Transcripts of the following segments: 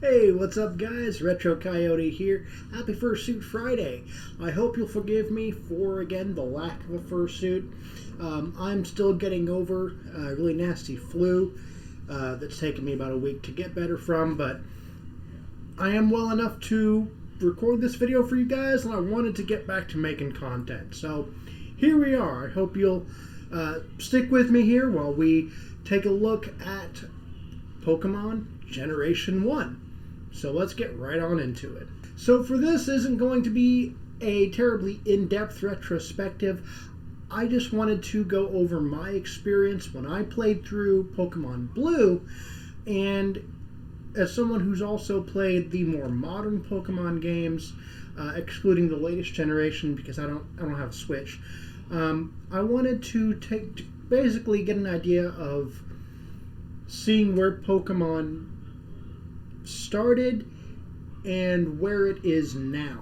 Hey, what's up, guys? Retro Coyote here. Happy Fursuit Friday. I hope you'll forgive me for, again, the lack of a fursuit. I'm still getting over a really nasty flu that's taken me about a week to get better from, but I am well enough to record this video for you guys, and I wanted to get back to making content. So here we are. I hope you'll stick with me here while we take a look at Pokemon Generation 1. So let's get right on into it. So for this isn't going to be a terribly in-depth retrospective. I just wanted to go over my experience when I played through Pokemon Blue, and as someone who's also played the more modern Pokemon games, excluding the latest generation because I don't have a Switch, I wanted to basically get an idea of seeing where Pokemon started and where it is now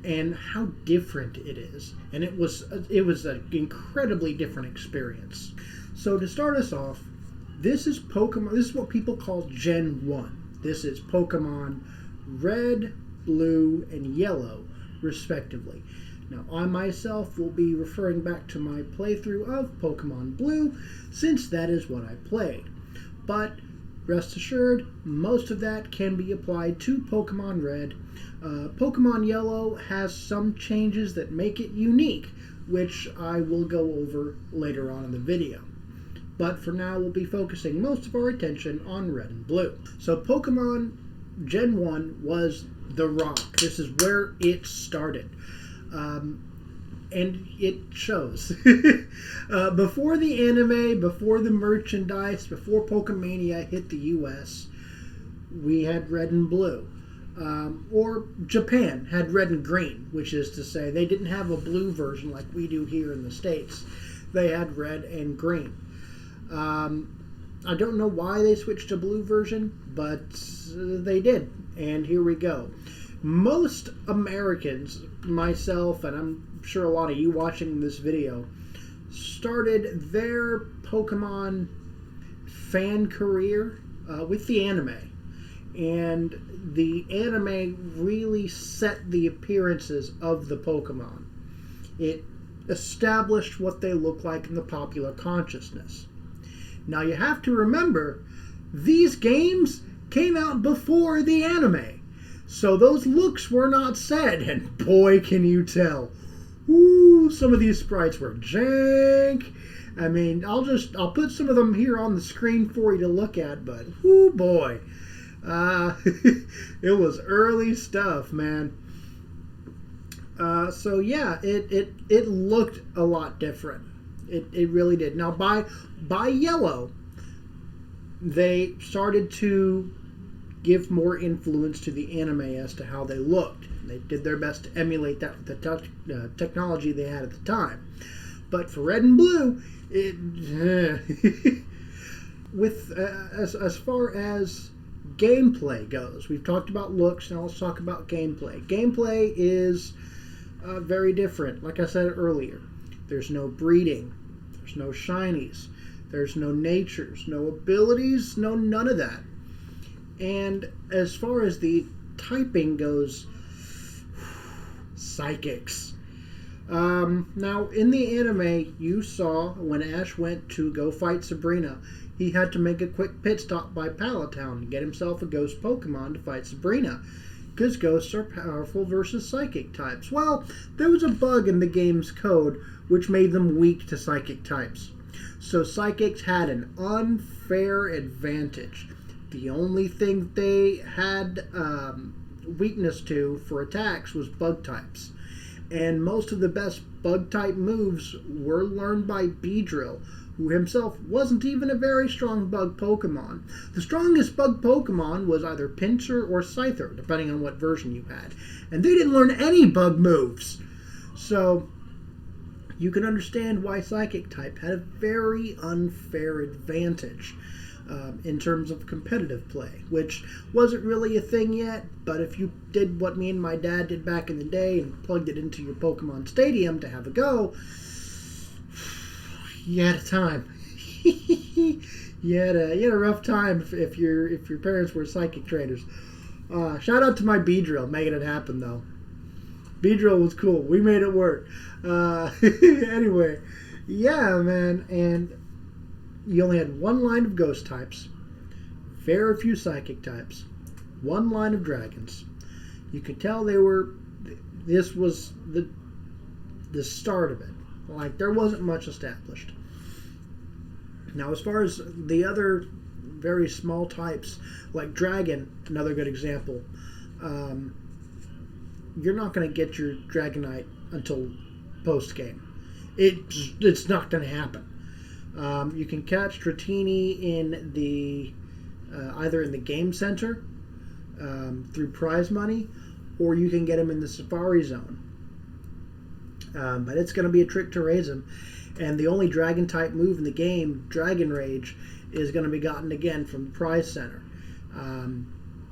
and how different it is. And it was an incredibly different experience. So to start us off, this is what people call Gen 1. This is Pokemon Red, Blue, and Yellow, respectively. Now, I myself will be referring back to my playthrough of Pokemon Blue, since that is what I played. But rest assured, most of that can be applied to Pokemon Red. Pokemon Yellow has some changes that make it unique, which I will go over later on in the video. But for now, we'll be focusing most of our attention on Red and Blue. So Pokemon Gen 1 was the rock. This is where it started. And it shows. Before the anime, before the merchandise, before Pokemania hit the US, we had Red and Blue. Or Japan had Red and Green, which is to say they didn't have a blue version like we do here in the States. They had Red and Green. I don't know why they switched to blue version, but they did. And here we go. Most Americans, myself, and I'm sure a lot of you watching this video, started their Pokemon fan career with the anime. And the anime really set the appearances of the Pokemon. It established what they look like in the popular consciousness. Now you have to remember, these games came out before the anime. So those looks were not said, and boy can you tell. Ooh, some of these sprites were jank. I mean, I'll put some of them here on the screen for you to look at, but ooh boy. It was early stuff, man. So yeah, it looked a lot different. It really did. Now by Yellow, they started to give more influence to the anime as to how they looked. They did their best to emulate that with the technology they had at the time. But for Red and Blue, as far as gameplay goes, we've talked about looks, now let's talk about gameplay. Gameplay is very different. Like I said earlier, there's no breeding, there's no shinies, there's no natures, no abilities, none of that. And as far as the typing goes, psychics. Now, in the anime, you saw when Ash went to go fight Sabrina, he had to make a quick pit stop by Palatown to get himself a ghost Pokemon to fight Sabrina, because ghosts are powerful versus psychic types. Well, there was a bug in the game's code which made them weak to psychic types. So psychics had an unfair advantage. The only thing they had weakness to for attacks was bug types. And most of the best bug type moves were learned by Beedrill, who himself wasn't even a very strong bug Pokemon. The strongest bug Pokemon was either Pinsir or Scyther, depending on what version you had. And they didn't learn any bug moves. So you can understand why Psychic type had a very unfair advantage in terms of competitive play, which wasn't really a thing yet, but if you did what me and my dad did back in the day and plugged it into your Pokemon Stadium to have a go, you had a time. you had a rough time if your parents were psychic trainers. Shout out to my B-Drill making it happen, though. B-Drill was cool. We made it work. Anyway, yeah, man. And you only had one line of ghost types, very few psychic types, one line of dragons. You could tell this was the start of it. Like, there wasn't much established. Now, as far as the other very small types, like Dragon, another good example, you're not going to get your Dragonite until post-game. It's not going to happen. You can catch Dratini in the either in the game center through prize money, or you can get him in the Safari Zone. But it's going to be a trick to raise him. And the only dragon type move in the game, Dragon Rage, is going to be gotten again from the prize center.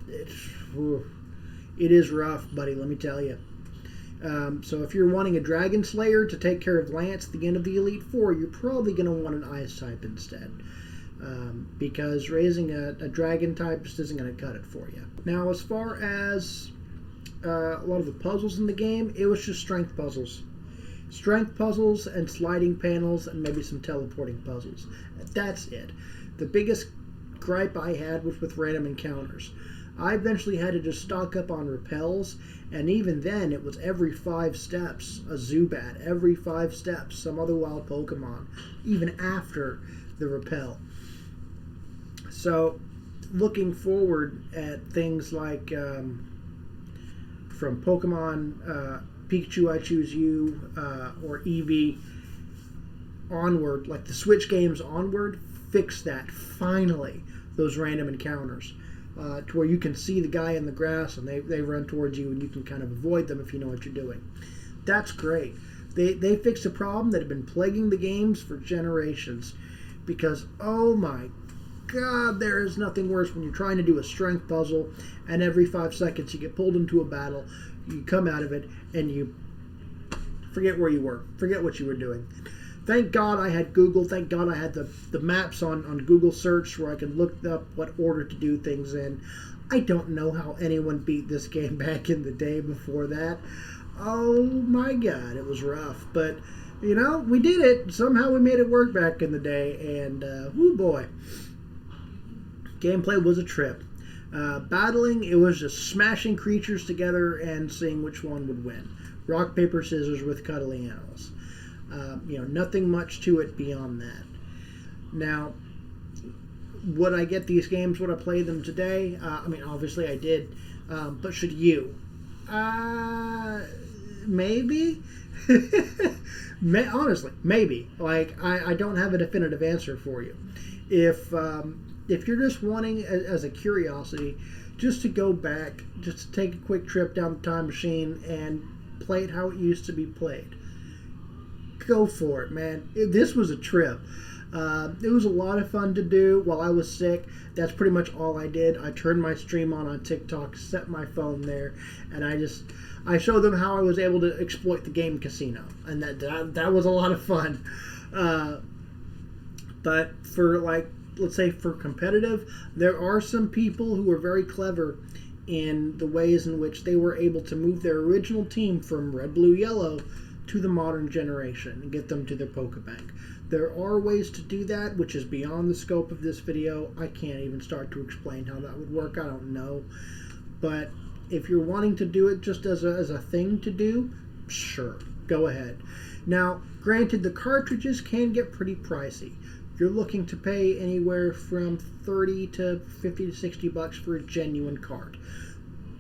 It is rough, buddy, let me tell you. So if you're wanting a Dragon Slayer to take care of Lance at the end of the Elite Four, you're probably going to want an Ice type instead. Because raising a Dragon type just isn't going to cut it for you. Now, as far as a lot of the puzzles in the game, it was just strength puzzles. Strength puzzles and sliding panels and maybe some teleporting puzzles. That's it. The biggest gripe I had was with random encounters. I eventually had to just stock up on repels, and even then it was every 5 steps a Zubat, every 5 steps some other wild Pokemon, even after the repel. So looking forward at things like from Pokemon Pikachu I Choose You or Eevee onward, like the Switch games onward, fix that finally, those random encounters to where you can see the guy in the grass and they run towards you and you can kind of avoid them if you know what you're doing. That's great. They fixed a problem that had been plaguing the games for generations, because oh my God, there is nothing worse when you're trying to do a strength puzzle and every 5 seconds you get pulled into a battle, you come out of it and you forget where you were, forget what you were doing. Thank God I had Google. Thank God I had the maps on Google search where I could look up what order to do things in. I don't know how anyone beat this game back in the day before that. Oh my God, it was rough. But, you know, we did it. Somehow we made it work back in the day. And, whoo boy. Gameplay was a trip. Battling, it was just smashing creatures together and seeing which one would win. Rock, paper, scissors with cuddly animals. Nothing much to it beyond that. Now, would I get these games? Would I play them today? Obviously I did. But should you? Maybe. Honestly, maybe. Like, I don't have a definitive answer for you. If you're just wanting, as a curiosity, just to go back, just to take a quick trip down the time machine and play it how it used to be played, go for it, man. This was a trip. It was a lot of fun to do while I was sick. That's pretty much all I did. I turned my stream on TikTok, set my phone there, and I showed them how I was able to exploit the game casino, and that was a lot of fun. But for, like, let's say for competitive, there are some people who are very clever in the ways in which they were able to move their original team from red, blue, yellow to the modern generation and get them to their Pokebank. There are ways to do that, which is beyond the scope of this video. I can't even start to explain how that would work. I don't know. But if you're wanting to do it just as a thing to do, sure, go ahead. Now, granted, the cartridges can get pretty pricey. You're looking to pay anywhere from $30 to $50 to $60 for a genuine cart.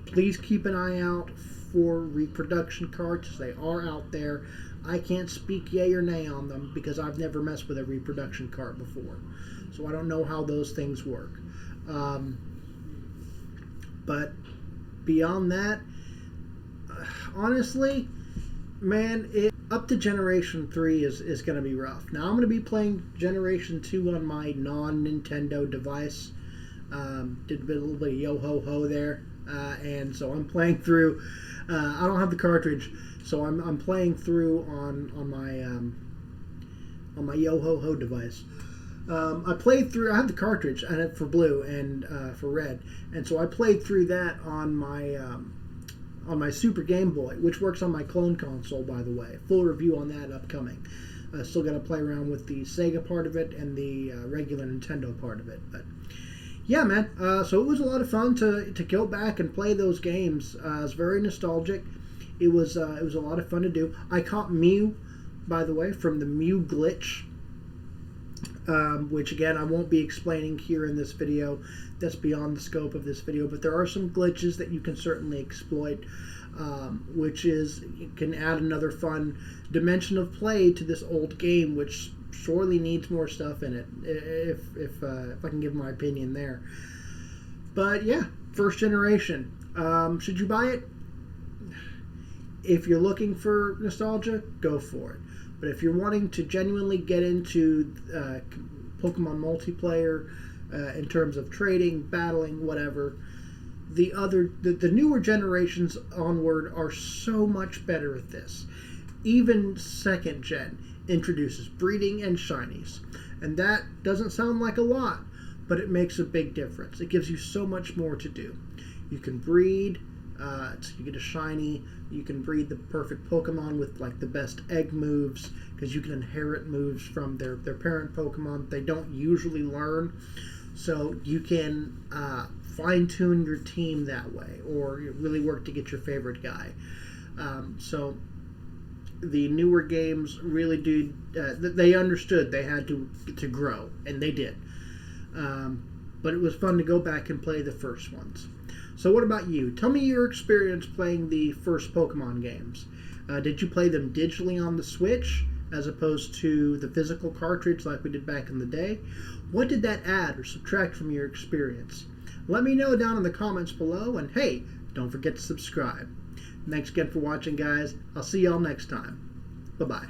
Please keep an eye out for reproduction carts. They are out there. I can't speak yay or nay on them because I've never messed with a reproduction cart before. So I don't know how those things work. But beyond that, honestly, man, up to Generation 3 is going to be rough. Now, I'm going to be playing Generation 2 on my non-Nintendo device. Did a little bit of yo-ho-ho there. And so I'm playing through. I don't have the cartridge, so I'm playing through on my yo-ho-ho device. I played through. I have the cartridge and for blue and for red, and so I played through that on my Super Game Boy, which works on my clone console, by the way. Full review on that upcoming. Still got to play around with the Sega part of it and the regular Nintendo part of it, but yeah, man. So it was a lot of fun to go back and play those games. It was very nostalgic. It was a lot of fun to do. I caught Mew, by the way, from the Mew glitch, which again I won't be explaining here in this video. That's beyond the scope of this video. But there are some glitches that you can certainly exploit, which is you can add another fun dimension of play to this old game, which sorely needs more stuff in it. If I can give my opinion there. But yeah, first generation. Should you buy it? If you're looking for nostalgia, go for it. But if you're wanting to genuinely get into Pokemon multiplayer in terms of trading, battling, whatever, the newer generations onward are so much better at this. Even second gen introduces breeding and shinies, and that doesn't sound like a lot, but it makes a big difference. It gives you so much more to do. You can breed, so you get a shiny. You can breed the perfect Pokemon with like the best egg moves, because you can inherit moves from their parent Pokemon they don't usually learn. So you can fine-tune your team that way, or really work to get your favorite guy. So the newer games really do. They understood they had to grow, and they did. But it was fun to go back and play the first ones. So what about you? Tell me your experience playing the first Pokemon games. Did you play them digitally on the Switch as opposed to the physical cartridge like we did back in the day? What did that add or subtract from your experience? Let me know down in the comments below, and hey, don't forget to subscribe. Thanks again for watching, guys. I'll see y'all next time. Bye-bye.